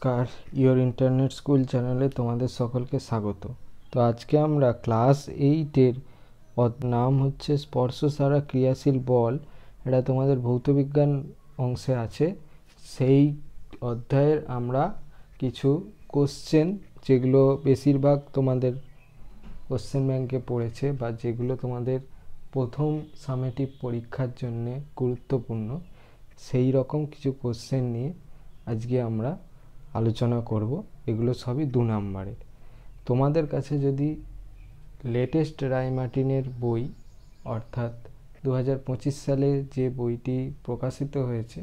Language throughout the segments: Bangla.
নমস্কার, ইওর ইন্টারনেট স্কুল চ্যানেলে তোমাদের সকলকে স্বাগত। তো আজকে আমরা ক্লাস 8-এর নাম হচ্ছে স্পর্শসারা ক্রিয়াশীল বল। এটা তোমাদের ভৌতবিজ্ঞান অংশে আছে। সেই অধ্যায়ের আমরা কিছু কোশ্চেন, যেগুলো বেশিরভাগ তোমাদের কোশ্চেন ব্যাংকে পড়েছে বা যেগুলো তোমাদের প্রথম সামেটিভ পরীক্ষার জন্য গুরুত্বপূর্ণ, সেই রকম কিছু কোশ্চেন নিয়ে আজকে আমরা আলোচনা করব। এগুলো সবই 2 নম্বরের। তোমাদের কাছে যদি লেটেস্ট রায় মার্টিনের বই, অর্থাৎ 2025 সালে যে বইটি প্রকাশিত হয়েছে,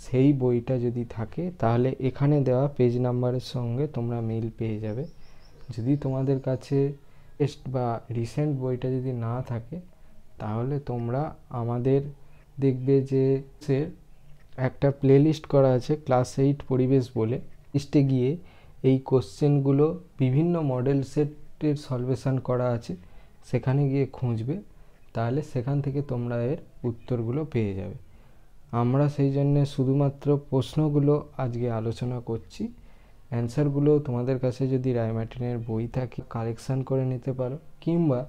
সেই বইটা যদি থাকে তাহলে এখানে দেওয়া পেজ নাম্বারের সঙ্গে তোমরা মিল পেয়ে যাবে। যদি তোমাদের কাছে টেস্ট বা রিসেন্ট বইটা যদি না থাকে, তাহলে তোমরা আমাদের দেখবে যে একটা প্লেলিস্ট করা আছে ক্লাস 8 পরিবেশ বলে। লিস্টে গিয়ে এই কোশ্চেনগুলো বিভিন্ন মডেল সেটের সলভেশন করা আছে, সেখানে গিয়ে খুঁজবে, তাহলে সেখান থেকে তোমরা এর উত্তরগুলো পেয়ে যাবে। আমরা সেই জন্য শুধুমাত্র প্রশ্নগুলো আজকে আলোচনা করছি। অ্যান্সারগুলো তোমাদের কাছে যদি রায় মার্টিনের বই থাকে কালেকশান করে নিতে পারো, কিংবা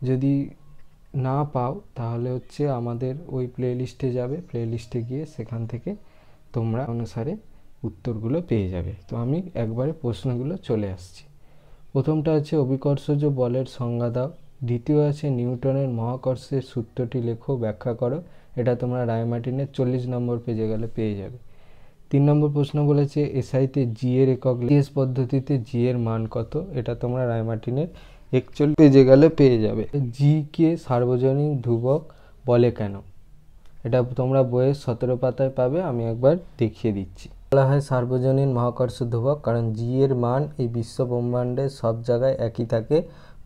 যদি না পাও তাহলে হচ্ছে আমাদের ওই প্লেলিস্টে যাবে, প্লেলিস্টে গিয়ে সেখান থেকে তোমরা অনুসারে উত্তরগুলো পেয়ে যাবে। তো আমি একবারে প্রশ্নগুলো চলে আসছি। প্রথমটা আছে অভিকর্ষজ বলের সংজ্ঞা দাও। দ্বিতীয় আছে নিউটনের মহাকর্ষের সূত্রটি লেখো, ব্যাখ্যা করো। এটা তোমরা রায় মার্টিনের 40 নম্বর পেজে গেলে পেয়ে যাবে। 3 নম্বর প্রশ্ন বলেছে এসআইতে জি এর একক লিনিয়ার পদ্ধতিতে জি এর মান কত। এটা তোমরা রায় মার্টিনের 41 পেজে গেলে পেয়ে যাবে। জি কে সার্বজনীন ধ্রুবক বলে কেন, এটা তোমরা বইয়ের 17 পাতায় পাবে। আমি একবার দেখিয়ে দিচ্ছি। বলা হয় সার্বজনীন মহাকর্ষ ধ্রুবক কারণ জি এর মান এই বিশ্ব ব্রহ্মাণ্ডের সব জায়গায় একই থাকে।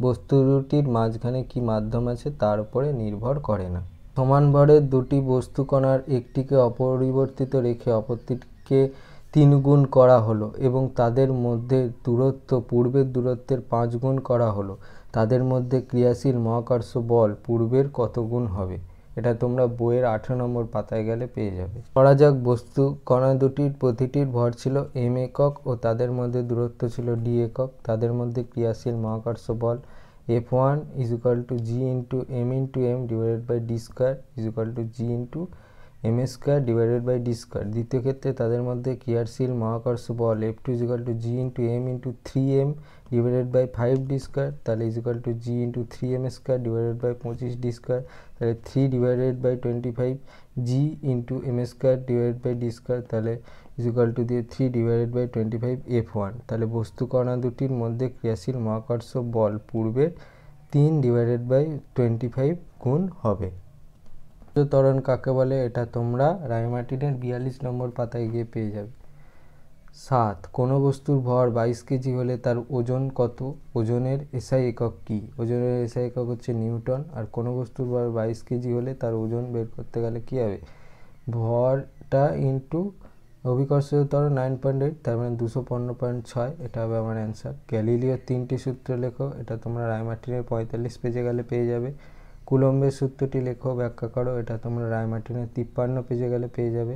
বস্তু দুটির মাঝখানে কি মাধ্যম আছে তার উপরে নির্ভর করে না। সমান ভরের দুটি বস্তু কণার একটিকে অপরিবর্তিত রেখে অপরটিকে 3 গুণ করা হলো এবং তাদের মধ্যে দূরত্ব পূর্বের দূরত্বের 5 গুণ করা হলো। তাদের মধ্যে ক্রিয়াশীল মহাকর্ষ বল পূর্বের কত গুণ হবে। এটা তোমরা বইয়ের 18 নম্বর পাতায় গেলে পেয়ে যাবে। ধরা যাক বস্তু কণা দুটির প্রতিটির ভর ছিল m একক ও তাদের মধ্যে দূরত্ব ছিল d একক। তাদের মধ্যে ক্রিয়াশীল মহাকর্ষ বল F1 = g into m into m divided by d square = g into m square divided by d square। দ্বিতীয় ক্ষেত্রে তাদের মধ্যে ক্রিয়াশীল মহাকর্ষ বল F2 = g into m into 3m divided by 5d square, তাহলে = g into 3m square divided by 25d square, তাহলে 3 divided by 25 g into m square divided by d square, তাহলে দিয়ে 3 divided by 25 F1। তাহলে বস্তু কণা দুটির মধ্যে ক্রিয়াশীল মহাকর্ষ বল পূর্বের 3 divided by 25 গুণ হবে। ত্বরণ কাকে বলে, এটা তোমরা রায় মার্টিনের 42 নম্বর পাতায় গিয়ে পেয়ে যাবে। 7 কোনো বস্তুর ভর 22 কেজি হলে তার ওজন কত। ওজনের এসআই একক কি। ওজনের এসআই একক হচ্ছে নিউটন। আর কোনো বস্তুর ভর 22 কেজি হলে তার ওজন বের করতে গেলে কি হবে, ভরটা ইন্টু অভিকর্ষজ ত্বরণ 9.8, তার মানে 215.6, এটা হবে আমার অ্যান্সার। গ্যালিলিওর 3টি সূত্র লেখো। এটা তোমরা রায় মার্টিনের 45 পেজে গেলে পেয়ে যাবে। কুলম্বের সূত্রটি লেখো, ব্যাখ্যা করো। এটা তোমরা রায় মার্টিনের 53 পেজে গেলে পেয়ে যাবে।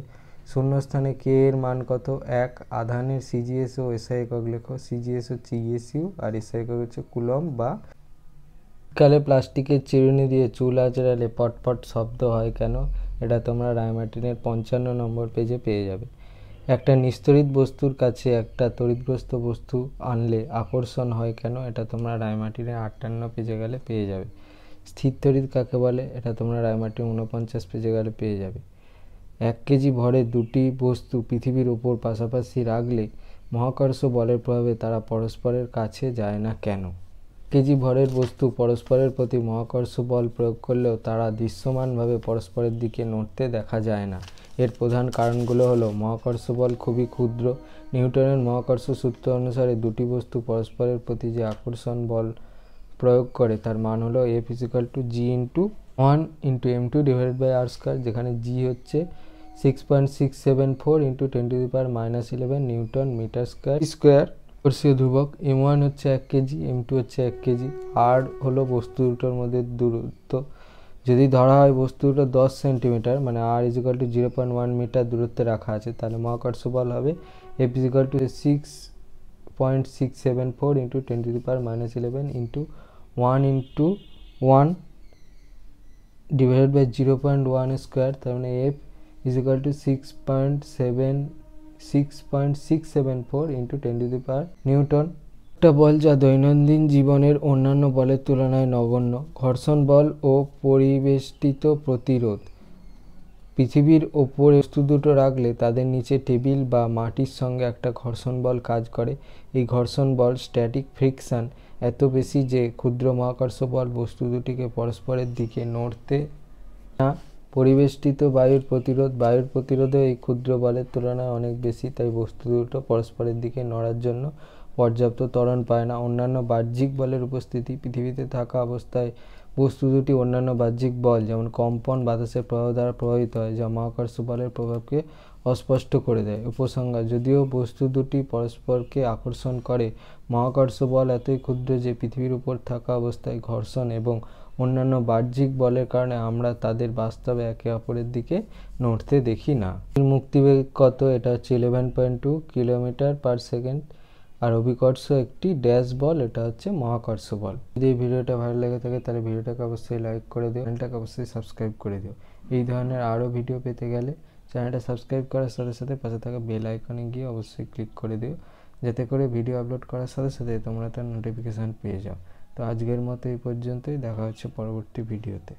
শূন্যস্থানে কে এর মান কত। 1 আধানের সিজিএস ও এসআই একক লেখো। সিজিএস হচ্ছে ইএসইউ আর এসআই একক হচ্ছে কুলম্ব বা। কালে প্লাস্টিকের চিরুনি দিয়ে চুল আঁচড়ালে পটপট শব্দ হয় কেন। এটা তোমরা রায় মার্টিনের 55 নম্বর পেজে পেয়ে যাবে। একটা নিস্তড়িত বস্তুর কাছে একটা তড়িৎগ্রস্ত বস্তু আনলে আকর্ষণ হয় কেন। এটা তোমরা রায় মার্টিনের 58 পেজে গেলে পেয়ে যাবে। স্থির তড়িৎ কাকে বলে, এটা তোমরা রায় মার্টিনের 49 পেজে গেলে পেয়ে যাবে। 1 কেজি ভরে দুটি বস্তু পৃথিবীর ওপর পাশাপাশি রাখলে মহাকর্ষ বলের প্রভাবে তারা পরস্পরের কাছে যায় না কেন। কেজি ভরের বস্তু পরস্পরের প্রতি মহাকর্ষ বল প্রয়োগ করলেও তারা দৃশ্যমানভাবে পরস্পরের দিকে নড়তে দেখা যায় না। এর প্রধান কারণগুলো হলো মহাকর্ষ বল খুবই ক্ষুদ্র। নিউটনের মহাকর্ষ সূত্র অনুসারে দুটি বস্তু পরস্পরের প্রতি যে আকর্ষণ বল প্রয়োগ করে তার মান হলো F = g into 1 into m2 divided by r square, যেখানে g হচ্ছে 6.674 into 10⁻⁻11 নিউটন মিটার স্কোয়ার। বর্ষীয় ধ্রুবক m1 হচ্ছে 1 কেজি, m2 হচ্ছে 1 কেজি। r হলো বস্তু দুটোর মধ্যে দূরত্ব। যদি ধরা হয় বস্তু দুটো 10 সেন্টিমিটার, মানে r = 0.1 মিটার দূরত্বে রাখা আছে, তাহলে মহাকর্ষ বল হবে F is equal to 6.674 into 10 to the power minus 11 into 1 into 1 divided by 0.1 square, তার মানে F is equal to 6.674 into 10 to the power Newton. একটা বল যা দৈনন্দিন জীবনের অন্যান্য বলের তুলনায় নগণ্য, ঘর্ষণ বল ও পরিবেষ্টিত প্রতিরোধ। পৃথিবীর ওপরে বস্তু দুটো রাখলে তাদের নিচে টেবিল বা মাটির সঙ্গে একটা ঘর্ষণ বল কাজ করে। এই ঘর্ষণ বল স্ট্যাটিক ফ্রিকশন এত বেশি যে ক্ষুদ্র মহাকর্ষ বল বস্তু দুটিকে পরস্পরের দিকে নড়তে না। পরিবেষ্টিত বায়ুর প্রতিরোধ, বায়ুর প্রতিরোধও এই ক্ষুদ্র বলের তুলনায় অনেক বেশি, তাই বস্তু দুটো পরস্পরের দিকে নড়ার জন্য পর্যাপ্ত ত্বরণ পায় না। অন্যান্য বাহ্যিক বলের উপস্থিতি, পৃথিবীতে থাকা অবস্থায় বস্তু দুটি অন্যান্য বাহ্যিক বল যেমন কম্পন, বাতাসের প্রবাহ দ্বারা প্রভাবিত হয়, যা মহাকর্ষ বলের প্রভাবকে অস্পষ্ট করে দেয়। উপসংহার: যদিও বস্তু দুটি পরস্পরকে আকর্ষণ করে, মহাকর্ষ বল এতই ক্ষুদ্র যে পৃথিবীর উপর থাকা অবস্থায় ঘর্ষণ এবং অন্যান্য বাহ্যিক বলের কারণে আমরা তাদের বাস্তবে একে অপরের দিকে নড়তে দেখি না। মুক্তিবেগ কত? এটা হচ্ছে 11.2 কিলোমিটার পার সেকেন্ড। আর অভিকর্ষ একটি ড্যাশ বল, এটা হচ্ছে মহাকর্ষ বল। যদি এই ভিডিওটা ভালো লেগে থাকে তাহলে ভিডিওটাকে অবশ্যই লাইক করে দিও, চ্যানেলটাকে অবশ্যই সাবস্ক্রাইব করে দিও। এই ধরনের আরও ভিডিও পেতে গেলে চ্যানেলটা সাবস্ক্রাইব করার সাথে সাথে পাশে থাকা বেল আইকনে গিয়ে অবশ্যই ক্লিক করে দিও, যাতে করে ভিডিও আপলোড করার সাথে সাথে তোমরা তার নোটিফিকেশান পেয়ে যাও। তো আজকের মতো এই পর্যন্তই, দেখা হচ্ছে পরবর্তী ভিডিওতে।